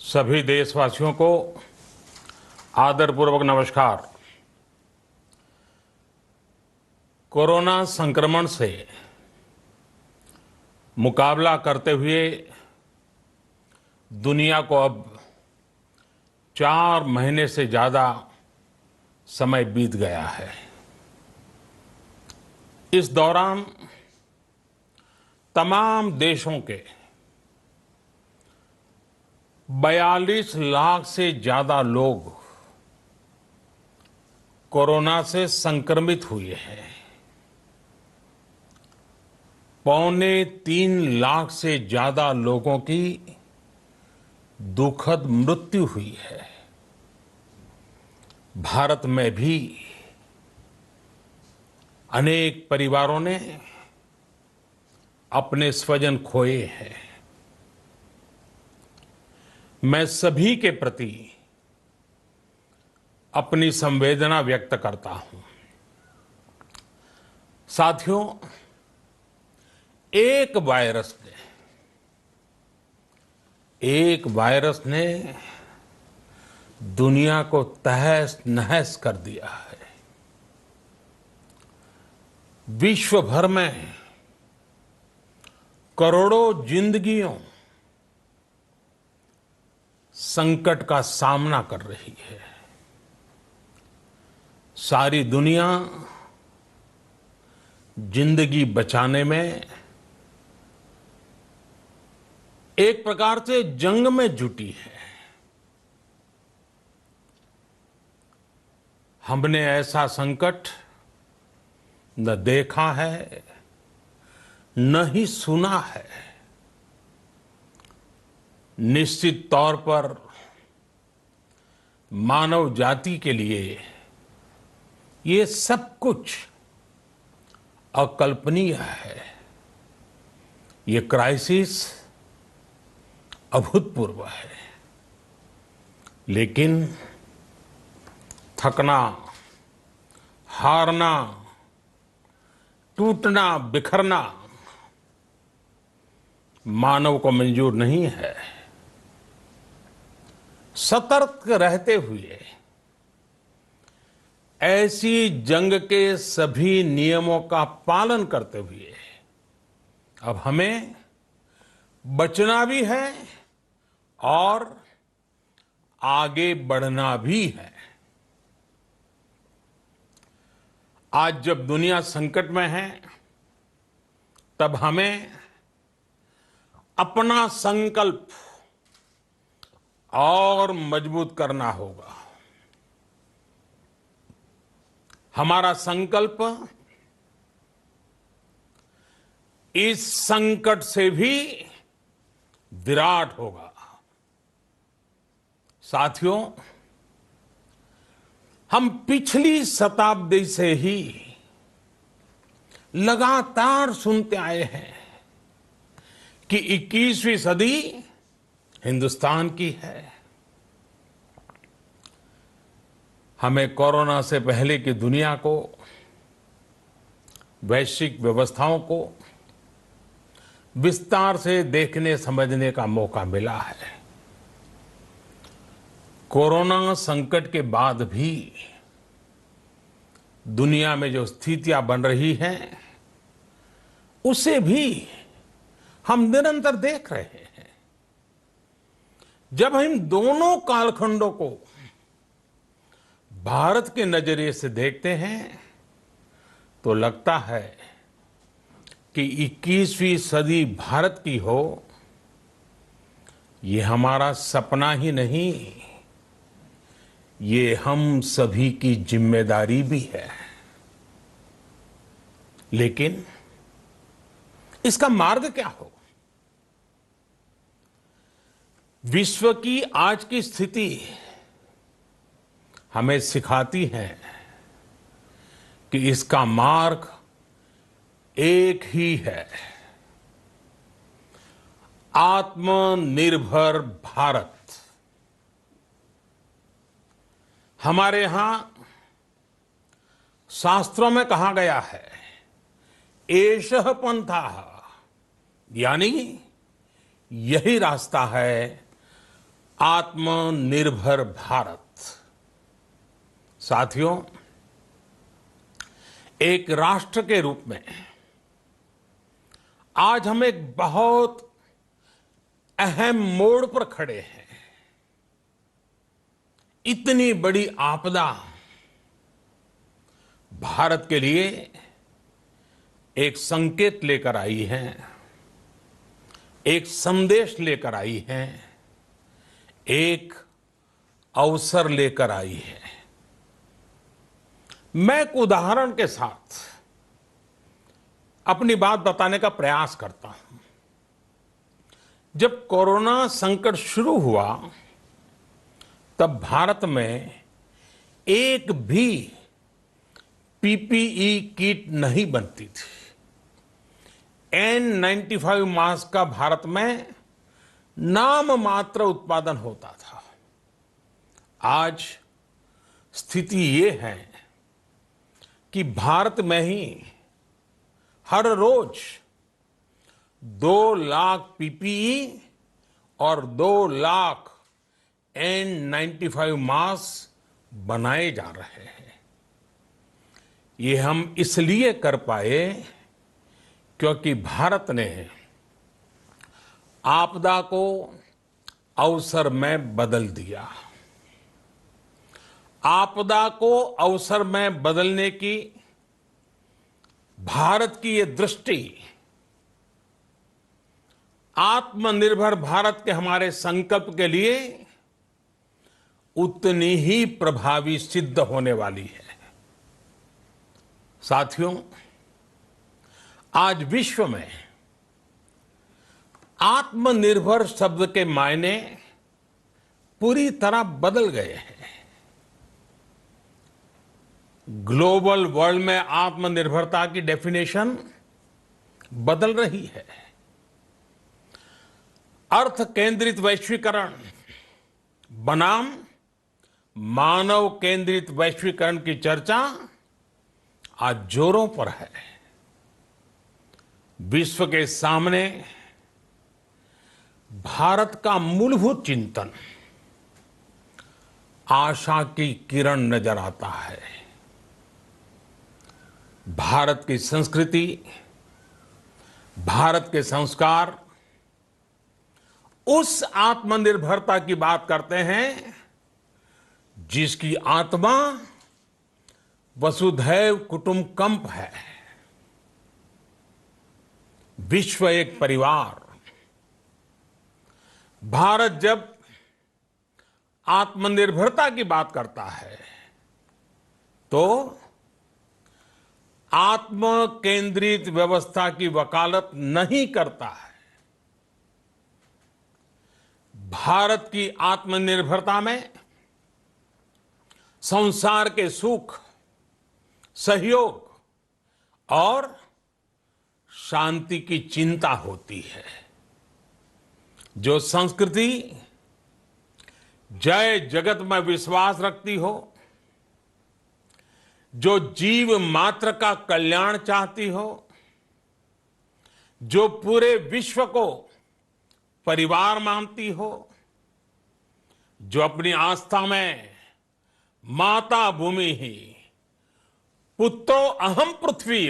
सभी देशवासियों को आदरपूर्वक नमस्कार। कोरोना संक्रमण से मुकाबला करते हुए दुनिया को अब 4 महीने से ज्यादा समय बीत गया है। इस दौरान तमाम देशों के 42 लाख से ज्यादा लोग कोरोना से संक्रमित हुए हैं। 2.25 लाख से ज्यादा लोगों की दुखद मृत्यु हुई है। भारत में भी अनेक परिवारों ने अपने स्वजन खोए हैं। मैं सभी के प्रति अपनी संवेदना व्यक्त करता हूं। साथियों, एक वायरस ने दुनिया को तहस नहस कर दिया है। विश्व भर में करोड़ों जिंदगियों संकट का सामना कर रही है। सारी दुनिया जिंदगी बचाने में एक प्रकार से जंग में जुटी है। हमने ऐसा संकट न देखा है, न ही सुना है। निश्चित तौर पर मानव जाति के लिए ये सब कुछ अकल्पनीय है। ये क्राइसिस अभूतपूर्व है। लेकिन थकना, हारना, टूटना, बिखरना मानव को मंजूर नहीं है। सतर्क रहते हुए ऐसी जंग के सभी नियमों का पालन करते हुए अब हमें बचना भी है और आगे बढ़ना भी है। आज जब दुनिया संकट में है, तब हमें अपना संकल्प और मजबूत करना होगा। हमारा संकल्प इस संकट से भी विराट होगा। साथियों, हम पिछली शताब्दी से ही लगातार सुनते आए हैं कि 21वीं सदी हिंदुस्तान की है। हमें कोरोना से पहले की दुनिया को, वैश्विक व्यवस्थाओं को विस्तार से देखने समझने का मौका मिला है। कोरोना संकट के बाद भी दुनिया में जो स्थितियां बन रही हैं, उसे भी हम निरंतर देख रहे हैं। जब हम दोनों कालखंडों को भारत के नजरिए से देखते हैं, तो लगता है कि 21वीं सदी भारत की हो, ये हमारा सपना ही नहीं, ये हम सभी की जिम्मेदारी भी है। लेकिन इसका मार्ग क्या हो? विश्व की आज की स्थिति हमें सिखाती है कि इसका मार्ग एक ही है, आत्मनिर्भर भारत। हमारे यहां शास्त्रों में कहा गया है, एषः पंथः, यानी यही रास्ता है आत्मनिर्भर भारत। साथियों, एक राष्ट्र के रूप में आज हम एक बहुत अहम मोड़ पर खड़े हैं। इतनी बड़ी आपदा भारत के लिए एक संकेत लेकर आई है, एक संदेश लेकर आई है, एक अवसर लेकर आई है। मैं एक उदाहरण के साथ अपनी बात बताने का प्रयास करता हूं। जब कोरोना संकट शुरू हुआ तब भारत में एक भी पीपीई किट नहीं बनती थी। N95 मास्क का भारत में नाम मात्र उत्पादन होता था। आज स्थिति ये है कि भारत में ही हर रोज 2 लाख पीपीई और 2 लाख N95 मास्क बनाए जा रहे हैं। ये हम इसलिए कर पाए क्योंकि भारत ने आपदा को अवसर में बदल दिया। आपदा को अवसर में बदलने की भारत की ये दृष्टि आत्मनिर्भर भारत के हमारे संकल्प के लिए उतनी ही प्रभावी सिद्ध होने वाली है। साथियों, आज विश्व में आत्मनिर्भर शब्द के मायने पूरी तरह बदल गए हैं। ग्लोबल वर्ल्ड में आत्मनिर्भरता की डेफिनेशन बदल रही है। अर्थ केंद्रित वैश्वीकरण बनाम मानव केंद्रित वैश्वीकरण की चर्चा आज जोरों पर है। विश्व के सामने भारत का मूलभूत चिंतन आशा की किरण नजर आता है। भारत की संस्कृति, भारत के संस्कार उस आत्मनिर्भरता की बात करते हैं जिसकी आत्मा वसुधैव कुटुंबकम है। विश्व एक परिवार। भारत जब आत्मनिर्भरता की बात करता है तो आत्म केंद्रित व्यवस्था की वकालत नहीं करता है। भारत की आत्मनिर्भरता में संसार के सुख, सहयोग और शांति की चिंता होती है। जो संस्कृति जय जगत में विश्वास रखती हो, जो जीव मात्र का कल्याण चाहती हो, जो पूरे विश्व को परिवार मानती हो, जो अपनी आस्था में माता भूमि ही पुत्रो अहम पृथ्वी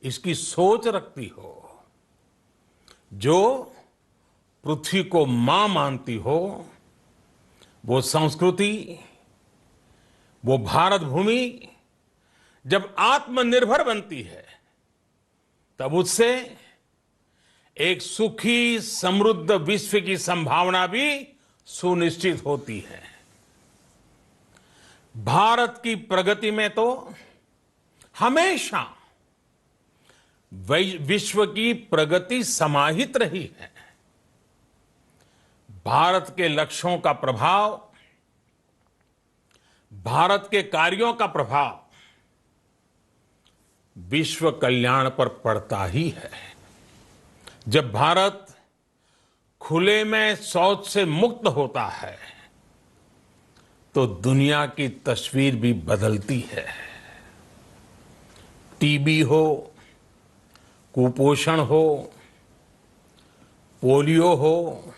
इसकी सोच रखती हो, जो पृथ्वी को मां मानती हो, वो संस्कृति, वो भारत भूमि जब आत्मनिर्भर बनती है तब उससे एक सुखी समृद्ध विश्व की संभावना भी सुनिश्चित होती है। भारत की प्रगति में तो हमेशा विश्व की प्रगति समाहित रही है। भारत के लक्ष्यों का प्रभाव, भारत के कार्यों का प्रभाव विश्व कल्याण पर पड़ता ही है। जब भारत खुले में शौच से मुक्त होता है तो दुनिया की तस्वीर भी बदलती है। टीबी हो, कुपोषण हो, पोलियो हो,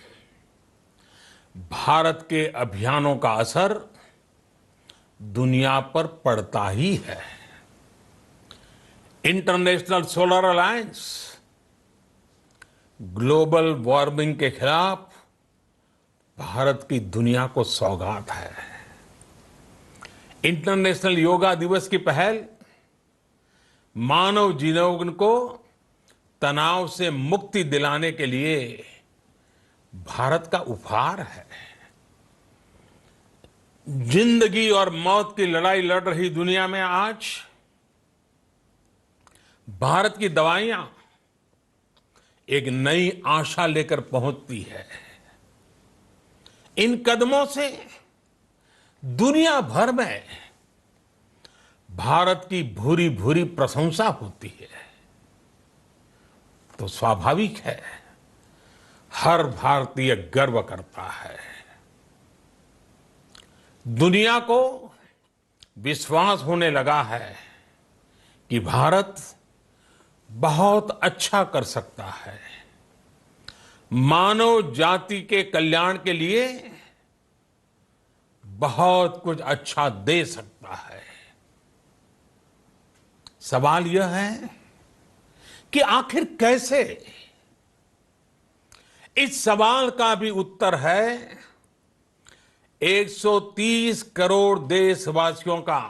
भारत के अभियानों का असर दुनिया पर पड़ता ही है। International solar alliance global warming के खिलाफ भारत की दुनिया को सौगात है। इंटरनेशनल योगा दिवस की पहल मानव जीवन को तनाव से मुक्ति दिलाने के लिए भारत का उपहार है। जिंदगी और मौत की लड़ाई लड़ रही दुनिया में आज भारत की दवाइयां एक नई आशा लेकर पहुंचती है। इन कदमों से दुनिया भर में भारत की भूरी भूरी प्रशंसा होती है। तो स्वाभाविक है, हर भारतीय गर्व करता है। दुनिया को विश्वास होने लगा है कि भारत बहुत अच्छा कर सकता है, मानव जाति के कल्याण के लिए बहुत कुछ अच्छा दे सकता है। सवाल यह है कि आखिर कैसे? इस सवाल का भी उत्तर है 130 करोड़ देशवासियों का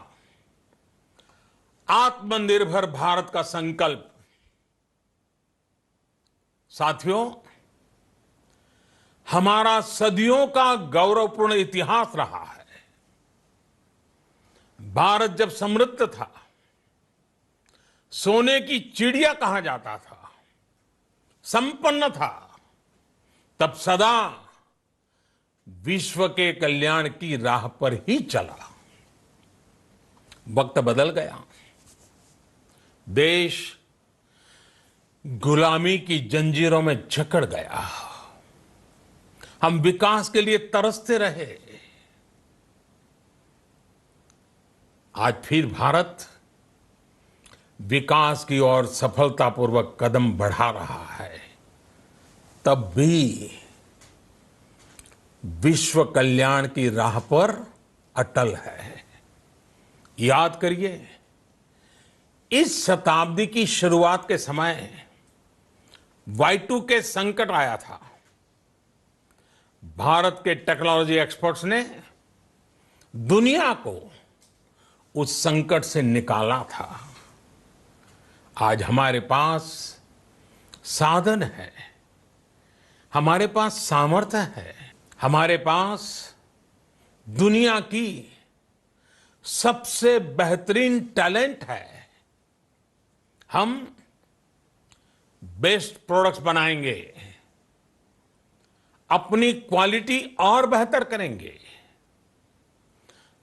आत्मनिर्भर भारत का संकल्प। साथियों, हमारा सदियों का गौरवपूर्ण इतिहास रहा है। भारत जब समृद्ध था, सोने की चिड़िया कहा जाता था, संपन्न था, तब सदा विश्व के कल्याण की राह पर ही चला। वक्त बदल गया, देश गुलामी की जंजीरों में जकड़ गया। हम विकास के लिए तरसते रहे। आज फिर भारत विकास की ओर सफलतापूर्वक कदम बढ़ा रहा है। तब भी विश्व कल्याण की राह पर अटल है। याद करिए, इस शताब्दी की शुरुआत के समय Y2K संकट आया था। भारत के टेक्नोलॉजी एक्सपर्ट्स ने दुनिया को उस संकट से निकाला था। आज हमारे पास साधन है, हमारे पास सामर्थ्य है, हमारे पास दुनिया की सबसे बेहतरीन टैलेंट है। हम बेस्ट प्रोडक्ट्स बनाएंगे, अपनी क्वालिटी और बेहतर करेंगे,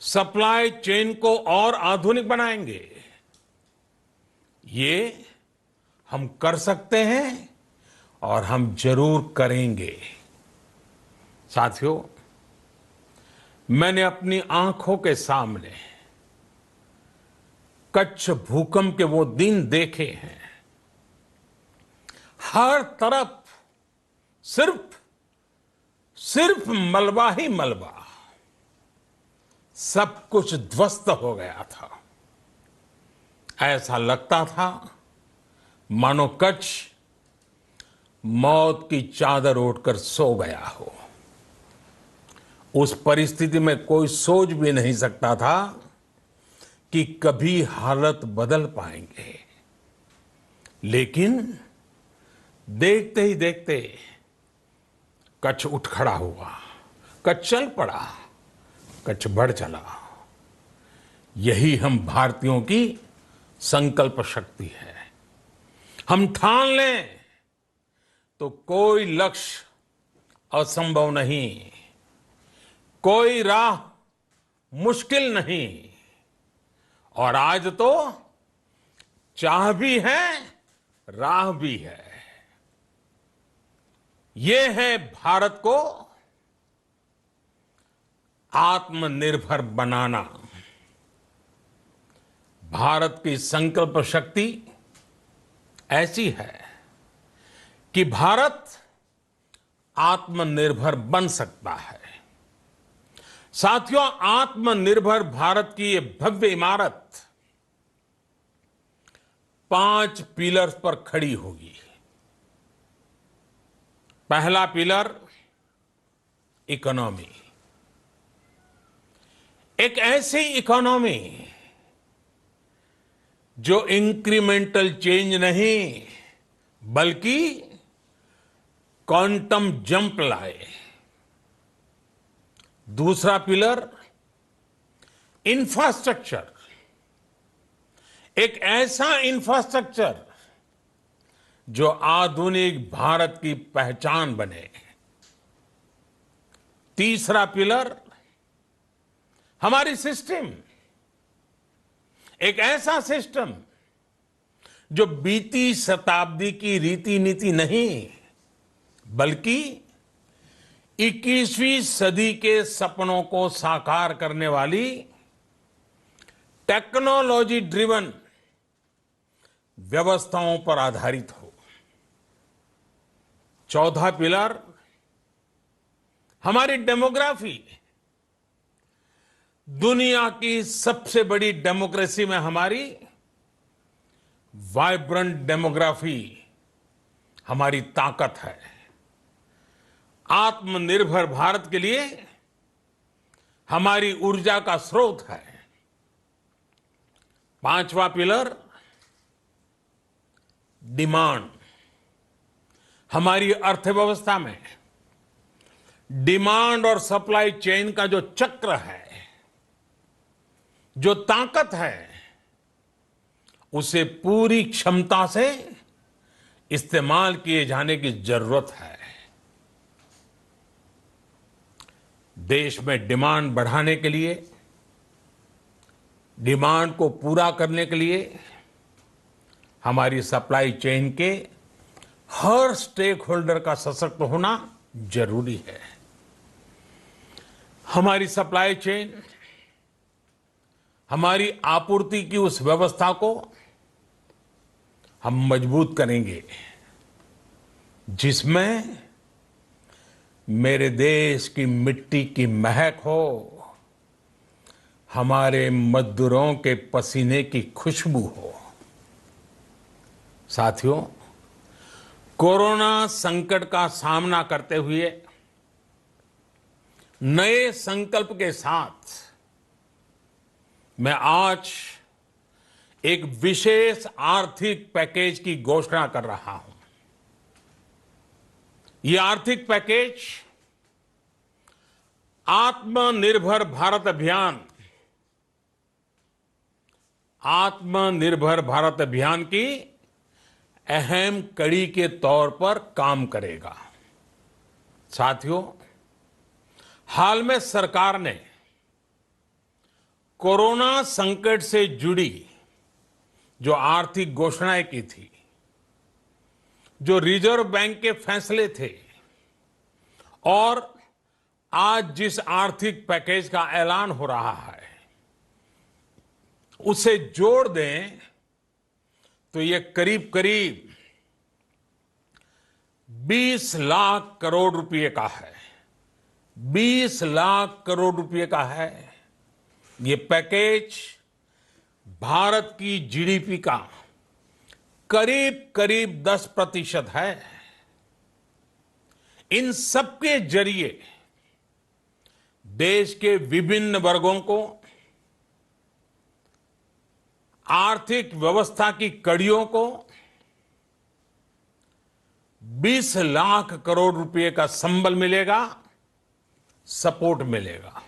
सप्लाई चेन को और आधुनिक बनाएंगे। ये हम कर सकते हैं और हम जरूर करेंगे। साथियों, मैंने अपनी आंखों के सामने कच्छ भूकंप के वो दिन देखे हैं। हर तरफ सिर्फ मलबा ही मलबा, सब कुछ ध्वस्त हो गया था। ऐसा लगता था मानो कच्छ मौत की चादर ओढ़कर सो गया हो। उस परिस्थिति में कोई सोच भी नहीं सकता था कि कभी हालत बदल पाएंगे। लेकिन देखते ही देखते कच्छ उठ खड़ा हुआ, कच्छ चल पड़ा, कच्छ बढ़ चला। यही हम भारतीयों की संकल्प शक्ति है। हम ठान लें तो कोई लक्ष्य असंभव नहीं, कोई राह मुश्किल नहीं। और आज तो चाह भी है, राह भी है। ये है भारत को आत्मनिर्भर बनाना। भारत की संकल्प शक्ति ऐसी है कि भारत आत्मनिर्भर बन सकता है। साथियों, आत्मनिर्भर भारत की ये भव्य इमारत 5 पिलर्स पर खड़ी होगी। पहला पिलर इकोनॉमी। एक ऐसी इकोनॉमी जो इंक्रीमेंटल चेंज नहीं बल्कि क्वांटम जंप लाए। दूसरा पिलर इंफ्रास्ट्रक्चर। एक ऐसा इंफ्रास्ट्रक्चर जो आधुनिक भारत की पहचान बने। तीसरा पिलर हमारी सिस्टम। एक ऐसा सिस्टम जो बीती शताब्दी की रीति नीति नहीं बल्कि 21वीं सदी के सपनों को साकार करने वाली टेक्नोलॉजी ड्रिवन व्यवस्थाओं पर आधारित हो। चौथा पिलर हमारी डेमोग्राफी। दुनिया की सबसे बड़ी डेमोक्रेसी में हमारी वाइब्रेंट डेमोग्राफी हमारी ताकत है। आत्मनिर्भर भारत के लिए हमारी ऊर्जा का स्रोत है। पांचवा पिलर डिमांड। हमारी अर्थव्यवस्था में डिमांड और सप्लाई चेन का जो चक्र है, जो ताकत है, उसे पूरी क्षमता से इस्तेमाल किए जाने की जरूरत है। देश में डिमांड बढ़ाने के लिए, डिमांड को पूरा करने के लिए हमारी सप्लाई चेन के हर स्टेक होल्डर का सशक्त होना जरूरी है। हमारी सप्लाई चेन, हमारी आपूर्ति की उस व्यवस्था को हम मजबूत करेंगे जिसमें मेरे देश की मिट्टी की महक हो, हमारे मजदूरों के पसीने की खुशबू हो। साथियों, कोरोना संकट का सामना करते हुए नए संकल्प के साथ मैं आज एक विशेष आर्थिक पैकेज की घोषणा कर रहा हूं। यह आर्थिक पैकेज आत्मनिर्भर भारत अभियान, आत्मनिर्भर भारत अभियान की अहम कड़ी के तौर पर काम करेगा। साथियों, हाल में सरकार ने कोरोना संकट से जुड़ी जो आर्थिक घोषणाएं की थी, जो रिजर्व बैंक के फैसले थे और आज जिस आर्थिक पैकेज का ऐलान हो रहा है, उसे जोड़ दें तो ये करीब करीब 20 लाख करोड़ रुपए का है। 20 लाख करोड़ रुपए का है। ये पैकेज भारत की जीडीपी का करीब करीब 10% है। इन सबके जरिए देश के विभिन्न वर्गों को आर्थिक व्यवस्था की कड़ियों को 20 लाख करोड़ रुपए का संबल मिलेगा, सपोर्ट मिलेगा।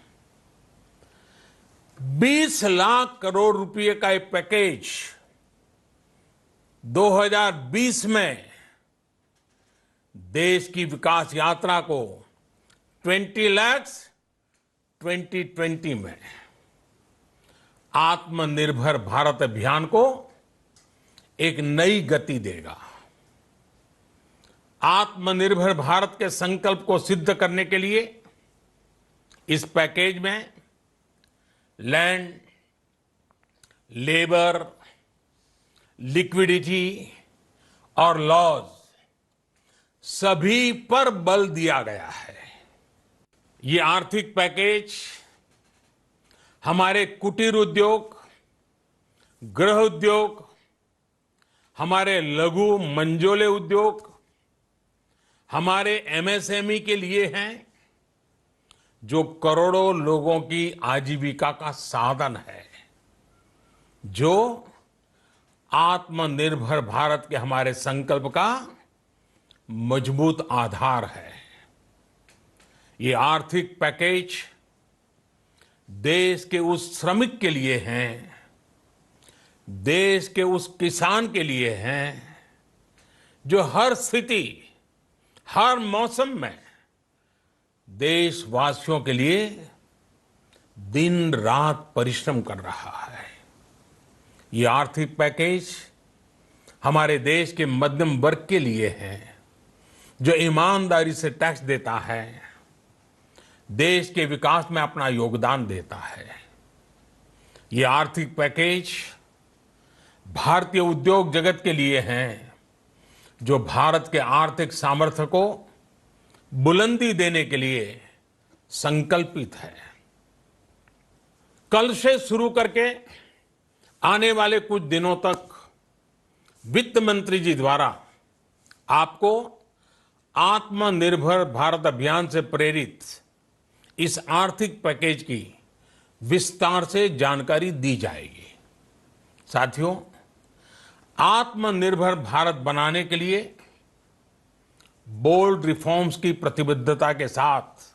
20 लाख करोड़ रुपए का एक पैकेज 2020 में देश की विकास यात्रा को 20 लाख 2020 में आत्मनिर्भर भारत अभियान को एक नई गति देगा। आत्मनिर्भर भारत के संकल्प को सिद्ध करने के लिए इस पैकेज में लैंड, लेबर, लिक्विडिटी और लॉज सभी पर बल दिया गया है। ये आर्थिक पैकेज हमारे कुटीर उद्योग, गृह उद्योग, हमारे लघु मंझोले उद्योग, हमारे एमएसएमई के लिए हैं, जो करोड़ों लोगों की आजीविका का साधन है, जो आत्मनिर्भर भारत के हमारे संकल्प का मजबूत आधार है। ये आर्थिक पैकेज देश के उस श्रमिक के लिए हैं, देश के उस किसान के लिए हैं, जो हर स्थिति, हर मौसम में देशवासियों के लिए दिन रात परिश्रम कर रहा है। ये आर्थिक पैकेज हमारे देश के मध्यम वर्ग के लिए है, जो ईमानदारी से टैक्स देता है, देश के विकास में अपना योगदान देता है। ये आर्थिक पैकेज भारतीय उद्योग जगत के लिए हैं, जो भारत के आर्थिक सामर्थ्य को बुलंदी देने के लिए संकल्पित है। कल से शुरू करके आने वाले कुछ दिनों तक वित्त मंत्री जी द्वारा आपको आत्मनिर्भर भारत अभियान से प्रेरित इस आर्थिक पैकेज की विस्तार से जानकारी दी जाएगी। साथियों, आत्मनिर्भर भारत बनाने के लिए बोल्ड रिफॉर्म्स की प्रतिबद्धता के साथ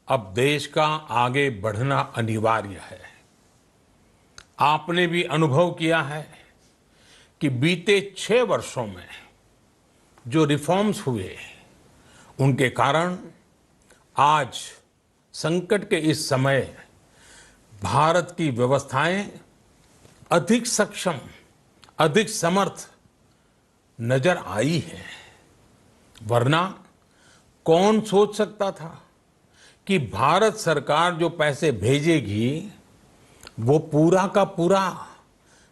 अब देश का आगे बढ़ना अनिवार्य है। आपने भी अनुभव किया है कि बीते 6 वर्षों में जो रिफॉर्म्स हुए, उनके कारण आज संकट के इस समय भारत की व्यवस्थाएं अधिक सक्षम, अधिक समर्थ नजर आई है। वरना कौन सोच सकता था कि भारत सरकार जो पैसे भेजेगी वो पूरा का पूरा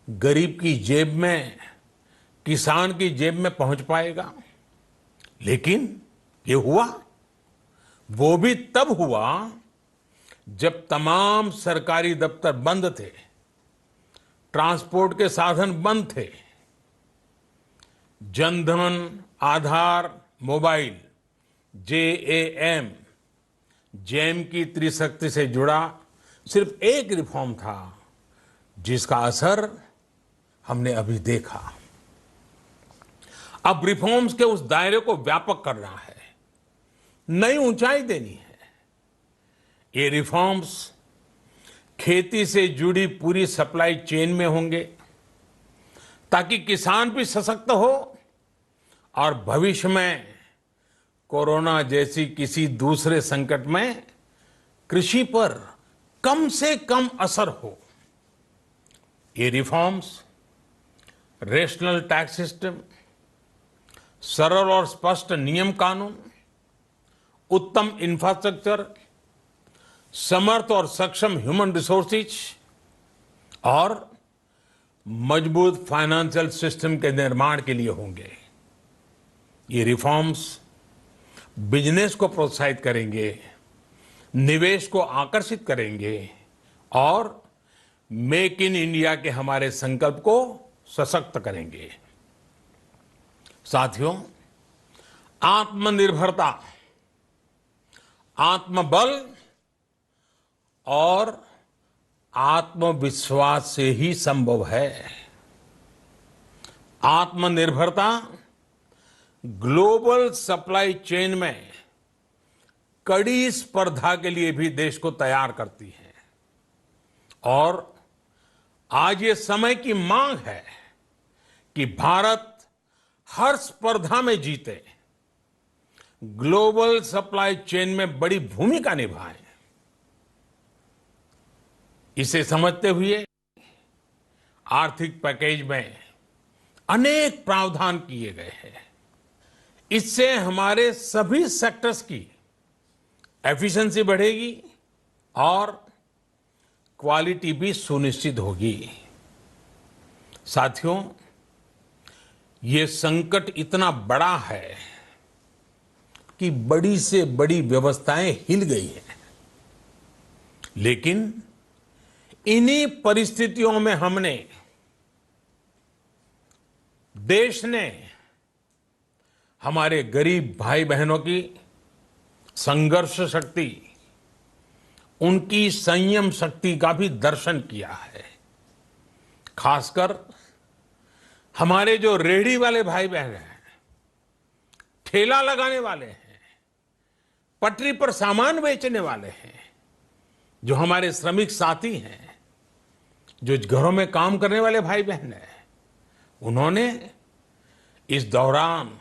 गरीब की जेब में, किसान की जेब में पहुंच पाएगा। लेकिन ये हुआ, वो भी तब हुआ जब तमाम सरकारी दफ्तर बंद थे, ट्रांसपोर्ट के साधन बंद थे। जनधन, आधार, मोबाइल, जेएएम, जैम की त्रिशक्ति से जुड़ा सिर्फ एक रिफॉर्म था, जिसका असर हमने अभी देखा। अब रिफॉर्म्स के उस दायरे को व्यापक करना है, नई ऊंचाई देनी है। ये रिफॉर्म्स खेती से जुड़ी पूरी सप्लाई चेन में होंगे, ताकि किसान भी सशक्त हो और भविष्य में कोरोना जैसी किसी दूसरे संकट में कृषि पर कम से कम असर हो। ये रिफॉर्म्स रेशनल टैक्स सिस्टम, सरल और स्पष्ट नियम कानून, उत्तम इंफ्रास्ट्रक्चर, समर्थ और सक्षम ह्यूमन रिसोर्सेज और मजबूत फाइनेंशियल सिस्टम के निर्माण के लिए होंगे। ये रिफॉर्म्स बिजनेस को प्रोत्साहित करेंगे, निवेश को आकर्षित करेंगे और मेक इन इंडिया के हमारे संकल्प को सशक्त करेंगे। साथियों, आत्मनिर्भरता, आत्मबल और आत्मविश्वास से ही संभव है। आत्मनिर्भरता ग्लोबल सप्लाई चेन में कड़ी स्पर्धा के लिए भी देश को तैयार करती है और आज ये समय की मांग है कि भारत हर स्पर्धा में जीते, ग्लोबल सप्लाई चेन में बड़ी भूमिका निभाए। इसे समझते हुए आर्थिक पैकेज में अनेक प्रावधान किए गए हैं। इससे हमारे सभी सेक्टर्स की एफिशिएंसी बढ़ेगी और क्वालिटी भी सुनिश्चित होगी। साथियों, ये संकट इतना बड़ा है कि बड़ी से बड़ी व्यवस्थाएं हिल गई हैं। लेकिन इन्हीं परिस्थितियों में हमने, देश ने हमारे गरीब भाई बहनों की संघर्ष शक्ति, उनकी संयम शक्ति का भी दर्शन किया है। खासकर हमारे जो रेहड़ी वाले भाई बहन हैं, ठेला लगाने वाले हैं, पटरी पर सामान बेचने वाले हैं, जो हमारे श्रमिक साथी हैं, जो घरों में काम करने वाले भाई बहन हैं, उन्होंने इस दौरान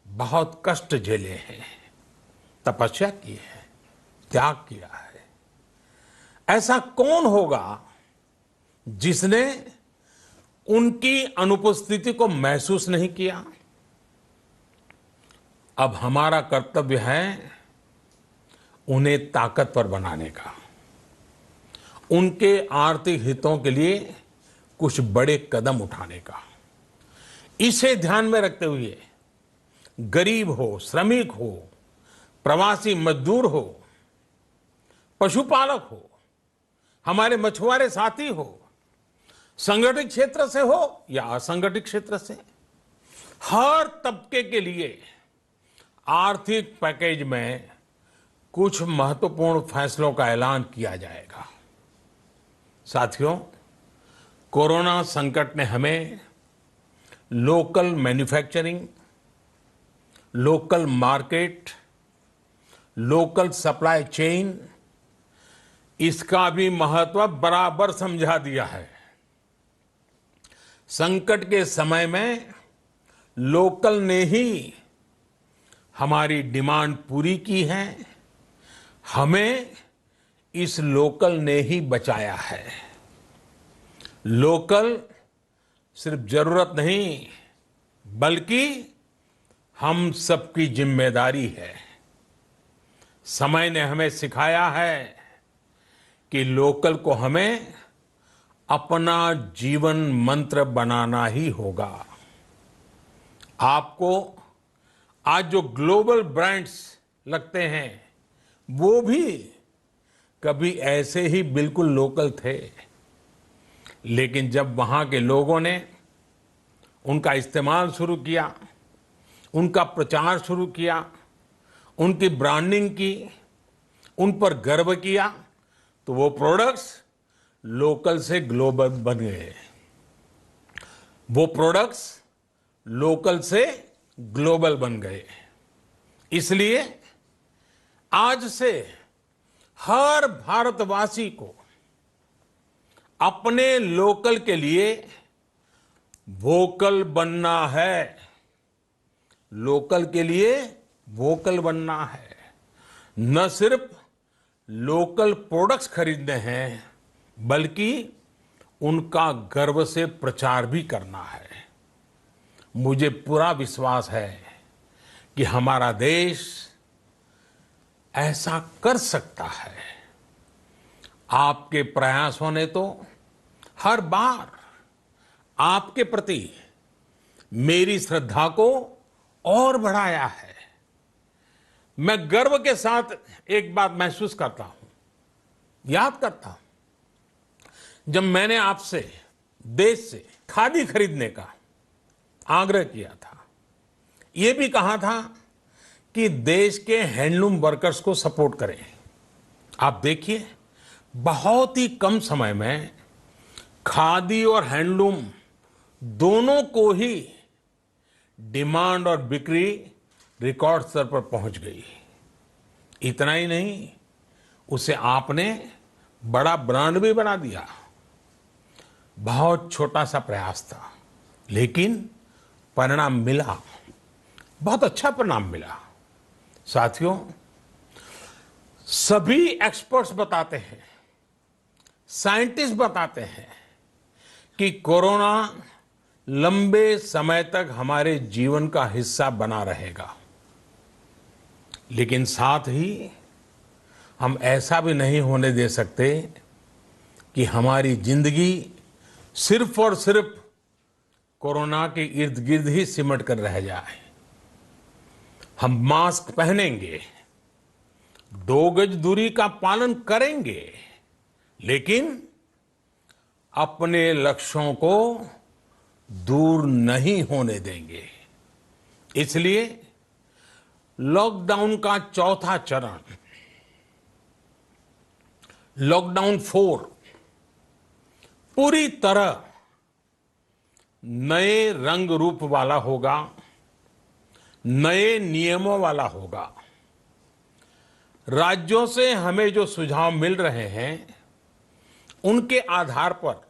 बहुत कष्ट झेले हैं, तपस्या की है, त्याग किया है। ऐसा कौन होगा जिसने उनकी अनुपस्थिति को महसूस नहीं किया? अब हमारा कर्तव्य है उन्हें ताकतवर बनाने का, उनके आर्थिक हितों के लिए कुछ बड़े कदम उठाने का। इसे ध्यान में रखते हुए गरीब हो, श्रमिक हो, प्रवासी मजदूर हो, पशुपालक हो, हमारे मछुआरे साथी हो, संगठित क्षेत्र से हो या असंगठित क्षेत्र से, हर तबके के लिए आर्थिक पैकेज में कुछ महत्वपूर्ण फैसलों का ऐलान किया जाएगा। साथियों, कोरोना संकट ने हमें local manufacturing, local market, local supply chain, इसका भी महत्व बराबर समझा दिया है। संकट के समय में लोकल ने ही हमारी डिमांड पूरी की है, हमें इस लोकल ने ही बचाया है। लोकल सिर्फ जरूरत नहीं, बल्कि हम सबकी जिम्मेदारी है। समय ने हमें सिखाया है कि लोकल को हमें अपना जीवन मंत्र बनाना ही होगा। आपको आज जो ग्लोबल ब्रांड्स लगते हैं, वो भी कभी ऐसे ही बिल्कुल लोकल थे, लेकिन जब वहां के लोगों ने उनका इस्तेमाल शुरू किया, उनका प्रचार शुरू किया, उनकी ब्रांडिंग की, उन पर गर्व किया, तो वो प्रोडक्ट्स लोकल से ग्लोबल बन गए। वो प्रोडक्ट्स लोकल से ग्लोबल बन गए। इसलिए आज से हर भारतवासी को अपने लोकल के लिए वोकल बनना है। लोकल के लिए वोकल बनना है। न सिर्फ लोकल प्रोडक्ट्स खरीदने हैं, बल्कि उनका गर्व से प्रचार भी करना है। मुझे पूरा विश्वास है कि हमारा देश ऐसा कर सकता है। आपके प्रयासों ने तो हर बार आपके प्रति मेरी श्रद्धा को और बढ़ाया है। मैं गर्व के साथ एक बात महसूस करता हूं, याद करता हूं, जब मैंने आपसे देश से खादी खरीदने का आग्रह किया था, यह भी कहा था कि देश के हैंडलूम वर्कर्स को सपोर्ट करें। आप देखिए, बहुत ही कम समय में खादी और हैंडलूम दोनों को ही डिमांड और बिक्री रिकॉर्ड स्तर पर पहुंच गई। इतना ही नहीं, उसे आपने बड़ा ब्रांड भी बना दिया। बहुत छोटा सा प्रयास था, लेकिन परिणाम मिला, बहुत अच्छा परिणाम मिला। साथियों, सभी एक्सपर्ट्स बताते हैं, साइंटिस्ट बताते हैं कि कोरोना लंबे समय तक हमारे जीवन का हिस्सा बना रहेगा। लेकिन साथ ही हम ऐसा भी नहीं होने दे सकते कि हमारी जिंदगी सिर्फ और सिर्फ कोरोना के इर्द गिर्द ही सिमट कर रह जाए। हम मास्क पहनेंगे, 2 गज दूरी का पालन करेंगे, लेकिन अपने लक्ष्यों को दूर नहीं होने देंगे। इसलिए लॉकडाउन का चौथा चरण, लॉकडाउन 4, पूरी तरह नए रंग रूप वाला होगा, नए नियमों वाला होगा। राज्यों से हमें जो सुझाव मिल रहे हैं, उनके आधार पर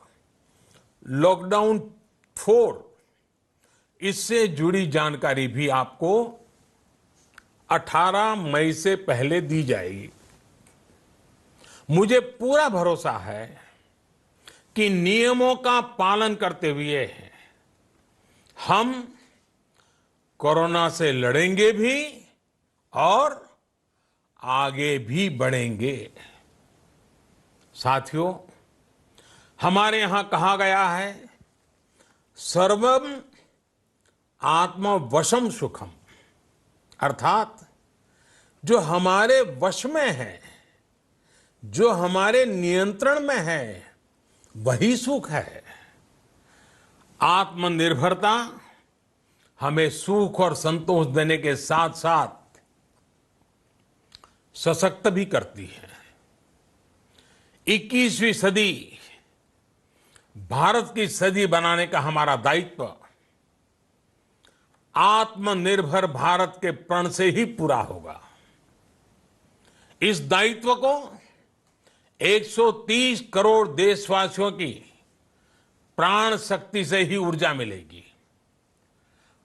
लॉकडाउन 4, इससे जुड़ी जानकारी भी आपको 18 मई से पहले दी जाएगी। मुझे पूरा भरोसा है कि नियमों का पालन करते हुए हम कोरोना से लड़ेंगे भी और आगे भी बढ़ेंगे। साथियों, हमारे यहां कहा गया है, सर्वम आत्मवशम सुखम, अर्थात जो हमारे वश में है, जो हमारे नियंत्रण में है, वही सुख है। आत्मनिर्भरता हमें सुख और संतोष देने के साथ साथ सशक्त भी करती है। 21वीं सदी भारत की सदी बनाने का हमारा दायित्व आत्मनिर्भर भारत के प्रण से ही पूरा होगा। इस दायित्व को 130 करोड़ देशवासियों की प्राण शक्ति से ही ऊर्जा मिलेगी।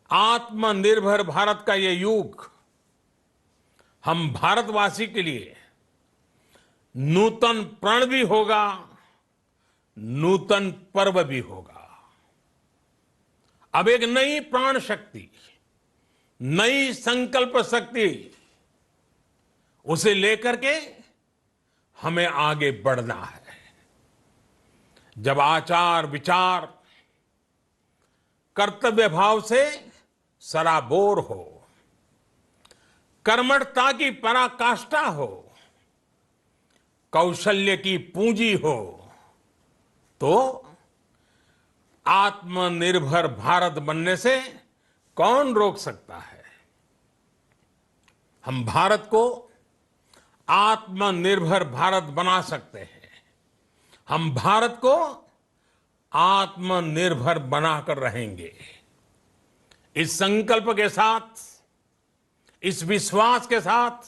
आत्मनिर्भर भारत का ये युग हम भारतवासी के लिए नूतन प्रण भी होगा, नूतन पर्व भी होगा। अब एक नई प्राण शक्ति, नई संकल्प शक्ति, उसे लेकर के हमें आगे बढ़ना है। जब आचार विचार कर्तव्य भाव से सराबोर हो, कर्मठता की पराकाष्ठा हो, कौशल्य की पूंजी हो, तो आत्मनिर्भर भारत बनने से कौन रोक सकता है। हम भारत को आत्मनिर्भर भारत बना सकते हैं। हम भारत को आत्मनिर्भर बनाकर रहेंगे। इस संकल्प के साथ, इस विश्वास के साथ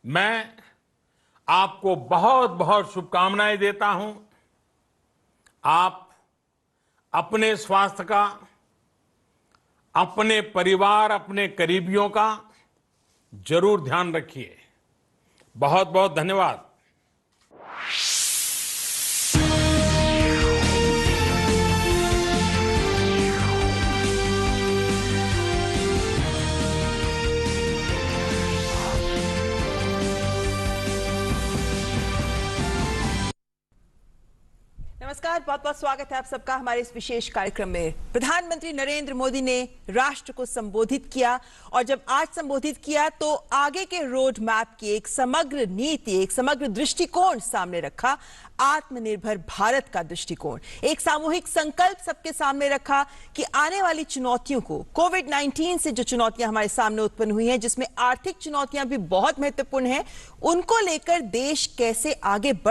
मैं आपको बहुत बहुत शुभकामनाएं देता हूं। आप अपने स्वास्थ्य का, अपने परिवार, अपने करीबियों का जरूर ध्यान रखिए। बहुत बहुत धन्यवाद। नमस्कार, बहुत बहुत स्वागत है आप सबका हमारे इस विशेष कार्यक्रम में। प्रधानमंत्री नरेंद्र मोदी ने राष्ट्र को संबोधित किया और जब आज संबोधित किया तो आगे के रोड मैप की एक समग्र नीति, एक समग्र दृष्टिकोण सामने रखा। आत्मनिर्भर भारत का दृष्टिकोण, एक सामूहिक संकल्प सबके सामने रखा कि आने वाली चुनौतियों को, कोविड-19 से जो चुनौतियां हमारे सामने उत्पन्न हुई हैं, जिसमें आर्थिक चुनौतियां भी बहुत महत्वपूर्ण हैं, उनको लेकर देश कैसे आगे बढ़